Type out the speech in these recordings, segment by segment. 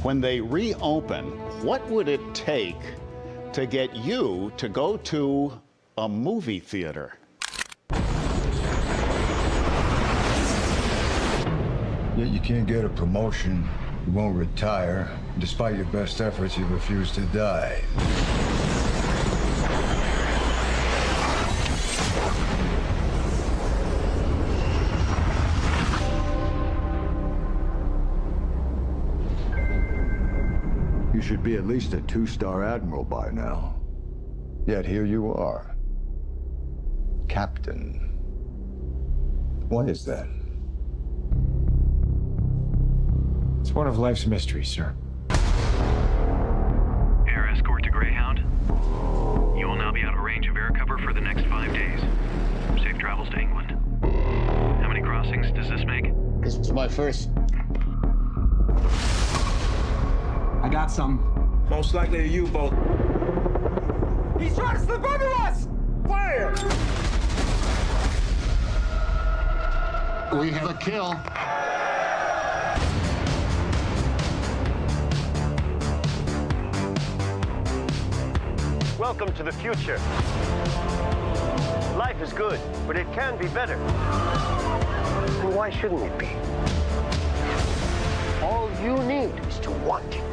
When they reopen, what would it take to get you to go to a movie theater? Yet you can't get a promotion, you won't retire. Despite your best efforts, you refuse to die. You should be at least a 2-star admiral by now. Yet here you are. Captain. Why is that? It's one of life's mysteries, sir. Air escort to Greyhound. You will now be out of range of air cover for the next 5 days. Safe travels to England. How many crossings does this make? This was my first. I got some. Most likely a U-boat. He's trying to slip under us! Fire! We have a kill. Welcome to the future. Life is good, but it can be better. And why shouldn't it be? All you need is to want it.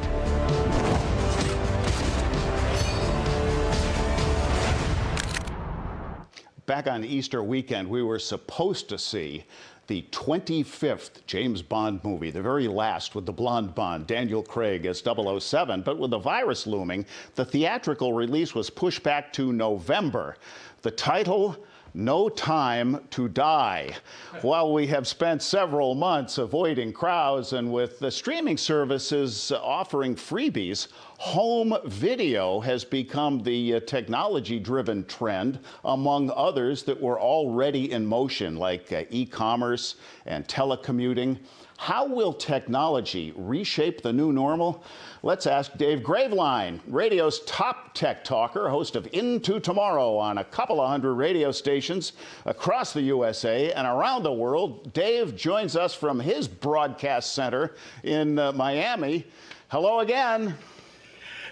Back on Easter weekend, we were supposed to see the 25th James Bond movie, the very last with the blonde Bond, Daniel Craig as 007. But with the virus looming, the theatrical release was pushed back to November. The title, No Time to Die. While we have spent several months avoiding crowds and with the streaming services offering freebies, home video has become the technology-driven trend among others that were already in motion, like e-commerce and telecommuting. How will technology reshape the new normal? Let's ask Dave Graveline, radio's top tech talker, host of Into Tomorrow on a couple of hundred radio stations across the USA and around the world. Dave joins us from his broadcast center in Miami. Hello again.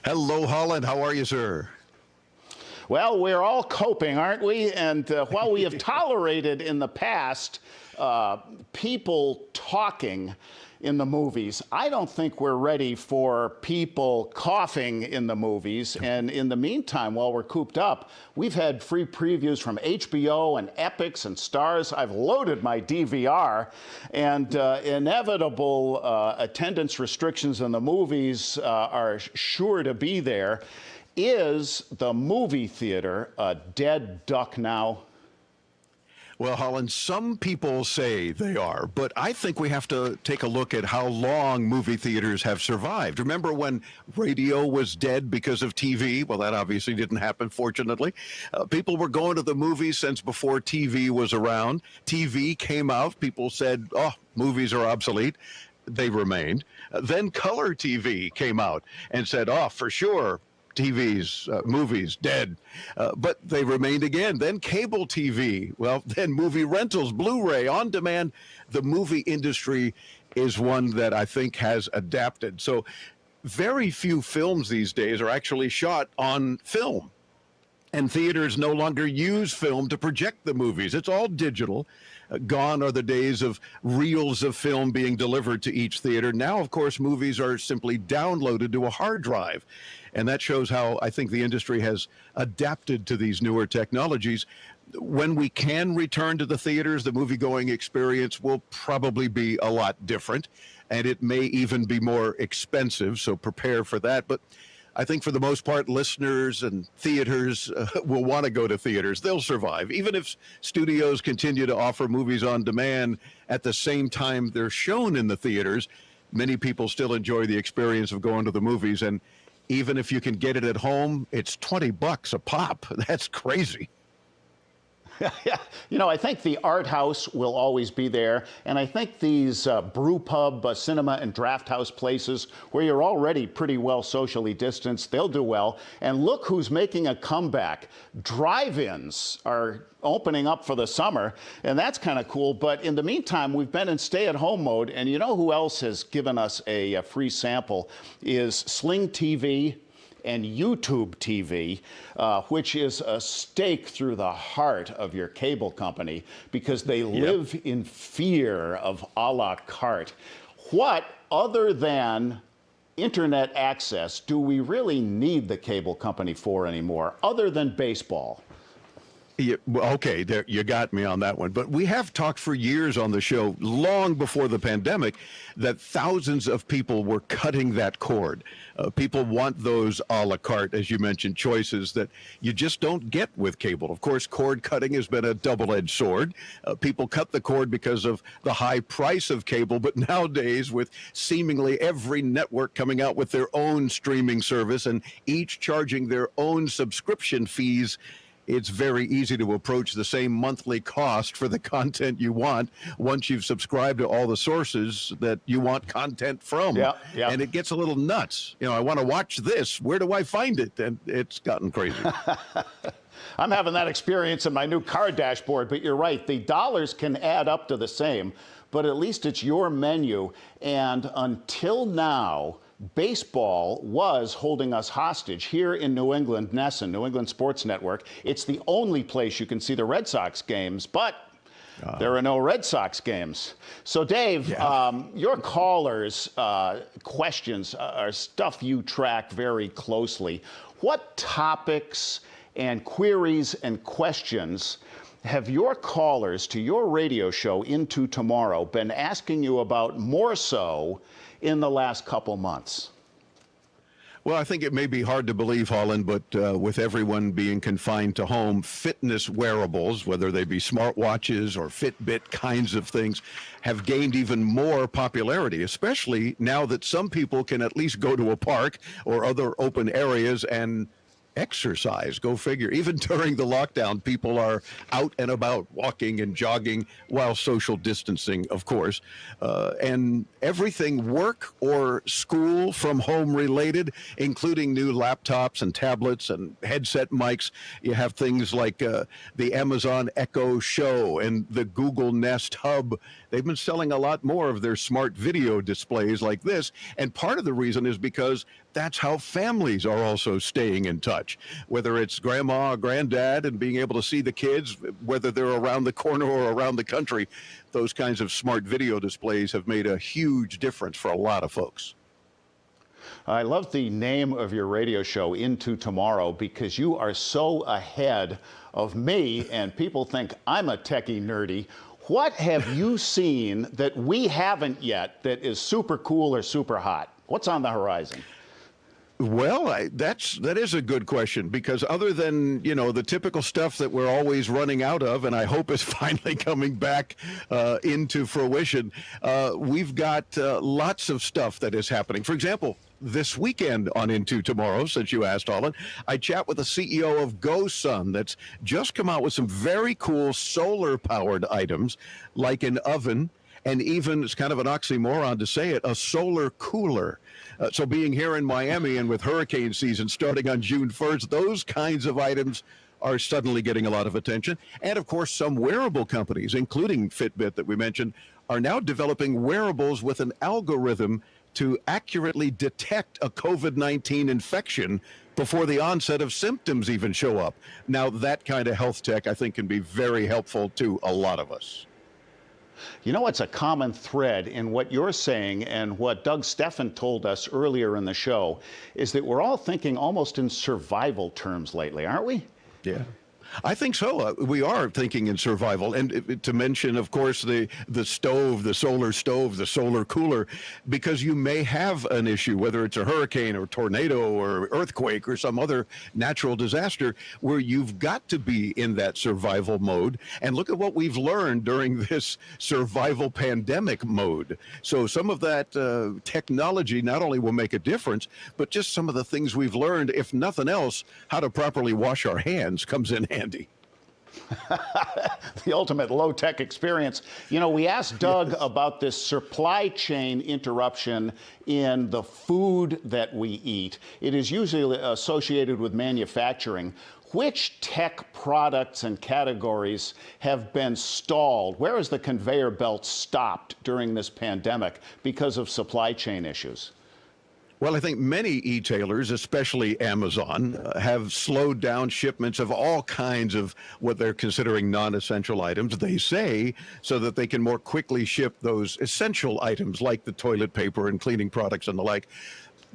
Hello, Holland. How are you, sir? Well, we're all coping, aren't we? And while we have tolerated in the past people talking in the movies, I don't think we're ready for people coughing in the movies. And in the meantime, while we're cooped up, we've had free previews from HBO and Epix and Stars. I've loaded my DVR, and inevitable attendance restrictions in the movies are sure to be there. Is the movie theater a dead duck now? Well, Holland, some people say they are, but I think we have to take a look at how long movie theaters have survived. Remember when radio was dead because of TV? Well, that obviously didn't happen, fortunately. People were going to the movies since before TV was around. TV came out. People said, oh, movies are obsolete. They remained. Then color TV came out and said, oh, for sure, TV's, movies, dead. But they remained again. Then cable TV, well, then movie rentals, Blu-ray, on demand. The movie industry is one that I think has adapted. So very few films these days are actually shot on film. And theaters no longer use film to project the movies. It's all digital. Gone are the days of reels of film being delivered to each theater. Now, of course, movies are simply downloaded to a hard drive. And that shows how I think the industry has adapted to these newer technologies. When we can return to the theaters, the movie-going experience will probably be a lot different. And it may even be more expensive, so prepare for that. But I think for the most part, listeners and theaters will want to go to theaters. They'll survive. Even if studios continue to offer movies on demand at the same time they're shown in the theaters, many people still enjoy the experience of going to the movies. And even if you can get it at home, it's $20 a pop. That's crazy. Yeah, you know, I think the art house will always be there, and I think these brew pub, cinema, and draft house places where you're already pretty well socially distanced, they'll do well. And look who's making a comeback. Drive-ins are opening up for the summer, and that's kind of cool. But in the meantime, we've been in stay-at-home mode, and you know who else has given us a free sample is Sling TV and YouTube TV, which is a stake through the heart of your cable company because they live in fear of a la carte. What, other than internet access, do we really need the cable company for anymore, other than baseball? Yeah, well, okay, there, you got me on that one. But we have talked for years on the show, long before the pandemic, that thousands of people were cutting that cord. People want those a la carte, as you mentioned, choices that you just don't get with cable. Of course, cord cutting has been a double-edged sword. People cut the cord because of the high price of cable, but nowadays, with seemingly every network coming out with their own streaming service and each charging their own subscription fees, it's very easy to approach the same monthly cost for the content you want once you've subscribed to all the sources that you want content from. Yeah. And it gets a little nuts. You know, I want to watch this. Where do I find it? And it's gotten crazy. I'm having that experience in my new car dashboard, but you're right. The dollars can add up to the same, but at least it's your menu. And until now, baseball was holding us hostage here in New England, NESN, New England Sports Network. It's the only place you can see the Red Sox games, but there are no Red Sox games. So, Dave, your callers' questions are stuff you track very closely. What topics and queries and questions have your callers to your radio show Into Tomorrow been asking you about more so in the last couple months? Well, I think it may be hard to believe, Holland, but with everyone being confined to home, fitness wearables, whether they be smartwatches or Fitbit kinds of things, have gained even more popularity, especially now that some people can at least go to a park or other open areas and exercise. Go figure. Even during the lockdown, people are out and about walking and jogging while social distancing, of course. And everything work or school from home related, including new laptops and tablets and headset mics. You have things like the Amazon Echo Show and the Google Nest Hub. They've been selling a lot more of their smart video displays like this. And part of the reason is because that's how families are also staying in touch, whether it's grandma or granddad and being able to see the kids, whether they're around the corner or around the country. Those kinds of smart video displays have made a huge difference for a lot of folks. I love the name of your radio show, Into Tomorrow, because you are so ahead of me, and people think I'm a techie nerdy. What have you seen that we haven't yet that is super cool or super hot? What's on the horizon? Well, that is a good question, because other than, you know, the typical stuff that we're always running out of, and I hope is finally coming back into fruition, we've got lots of stuff that is happening. For example, this weekend on Into Tomorrow, since you asked, Holland, I chat with the CEO of GoSun that's just come out with some very cool solar-powered items, like an oven, and even, it's kind of an oxymoron to say it, a solar cooler. So being here in Miami and with hurricane season starting on June 1st, those kinds of items are suddenly getting a lot of attention. And of course, some wearable companies, including Fitbit that we mentioned, are now developing wearables with an algorithm to accurately detect a COVID-19 infection before the onset of symptoms even show up. Now, that kind of health tech, I think, can be very helpful to a lot of us. You know what's a common thread in what you're saying and what Doug Steffen told us earlier in the show is that we're all thinking almost in survival terms lately, aren't we? Yeah. I think so. We are thinking in survival. And to mention, of course, the stove, the solar cooler, because you may have an issue, whether it's a hurricane or tornado or earthquake or some other natural disaster, where you've got to be in that survival mode. And look at what we've learned during this survival pandemic mode. So some of that technology not only will make a difference, but just some of the things we've learned, if nothing else, how to properly wash our hands comes in handy. The ultimate low-tech experience. You know, we asked Doug about this supply chain interruption in the food that we eat. It is usually associated with manufacturing. Which tech products and categories have been stalled? Where has the conveyor belt stopped during this pandemic because of supply chain issues? Well, I think many e-tailers, especially Amazon, have slowed down shipments of all kinds of what they're considering non-essential items, they say, so that they can more quickly ship those essential items like the toilet paper and cleaning products and the like.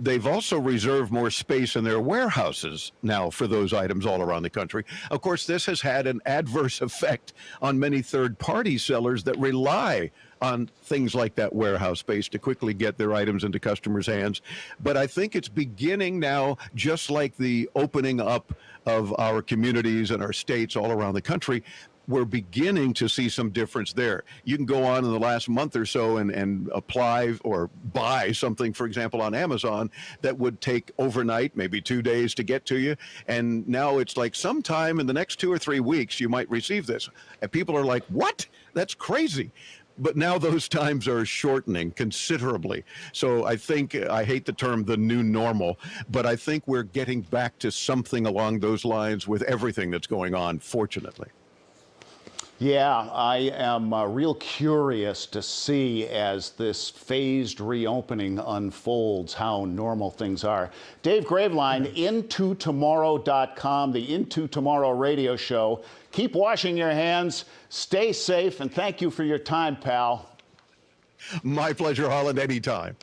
They've also reserved more space in their warehouses now for those items all around the country. Of course, this has had an adverse effect on many third-party sellers that rely on things like that warehouse space to quickly get their items into customers' hands. But I think it's beginning now, just like the opening up of our communities and our states all around the country, we're beginning to see some difference there. You can go on in the last month or so and apply or buy something, for example, on Amazon that would take overnight, maybe 2 days to get to you. And now it's like sometime in the next 2 or 3 weeks, you might receive this. And people are like, what? That's crazy. But now those times are shortening considerably. So I think, I hate the term the new normal, but I think we're getting back to something along those lines with everything that's going on, fortunately. Yeah, I am real curious to see as this phased reopening unfolds how normal things are. Dave Graveline, intotomorrow.com, the Into Tomorrow radio show. Keep washing your hands, stay safe, and thank you for your time, pal. My pleasure, Holland, anytime.